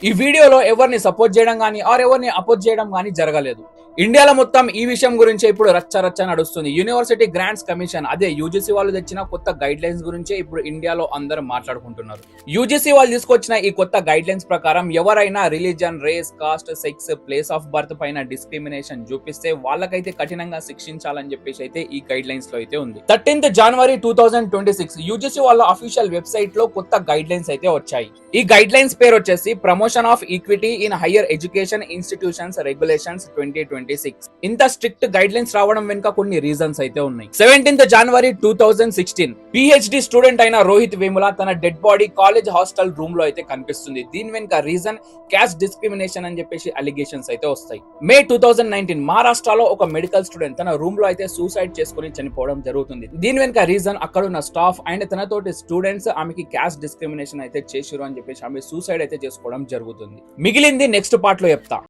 ఈ వీడియోలో ఎవరిని సపోర్ట్ చేయడం కానీ ఆర్ ఎవరిని అపోజ్ చేయడం కానీ జరగలేదు. ఇండియాలో మొత్తం ఈ విషయం గురించి ఇప్పుడు రచ్చ నడుస్తుంది. యూనివర్సిటీ గ్రాంట్స్ కమిషన్ అదే యూజీసీ వాళ్ళు తెచ్చిన కొత్త గైడ్ లైన్స్ గురించే ఇప్పుడు ఇండియాలో అందరూ మాట్లాడుకుంటున్నారు. యూజీసీ వాళ్ళు తీసుకొచ్చిన ఈ కొత్త గైడ్ లైన్స్ ప్రకారం ఎవరైనా religion, race, caste, sex, place of birth పైన డిస్క్రిమినేషన్ చూపిస్తే వాళ్ళకైతే కఠినంగా శిక్షించాలని చెప్పేసి అయితే ఈ గైడ్ లైన్స్ లో అయితే ఉంది. 13th January 2026 యూజీసీ వాళ్ళ అఫీషియల్ వెబ్సైట్ లో కొత్త గైడ్ లైన్స్ అయితే వచ్చాయి. ఈ గైడ్ లైన్స్ పేరు వచ్చేసి promotion of equity in higher education institutions regulations 2026. ఇంత స్ట్రిక్ట్ గైడ్ లైన్స్ రావడం వెనుక కొన్ని రీజన్స్ అయితే ఉన్నాయి. 17th January 2016 పిహెచ్డి స్టూడెంట్ అయిన రోహిత్ వేముల తన dead body college hostel room లో అయితే కనిపిస్తుంది. దీని వెనుక రీజన్ క్యాస్ట్ డిస్క్రిమినేషన్ అని చెప్పేసి అలిగేషన్స్ అయితే వస్తాయి. May 2019 మహారాష్ట్రలో ఒక మెడికల్ స్టూడెంట్ తన రూమ్ లో అయితే సూసైడ్ చేసుకుని చనిపోవడం జరుగుతుంది. దీని వెనుక రీజన్ అక్కడ ఉన్న స్టాఫ్ అండ్ తనతోటి స్టూడెంట్స్ ఆమెకి క్యాస్ట్ డిస్క్రిమినేషన్ అయితే చేసిరు అని చెప్పేసి ఆమె సూసైడ్ అయితే చేసుకోవడం జరుగుతుంది. మిగిలింది నెక్స్ట్ పార్ట్ లో చెప్తా.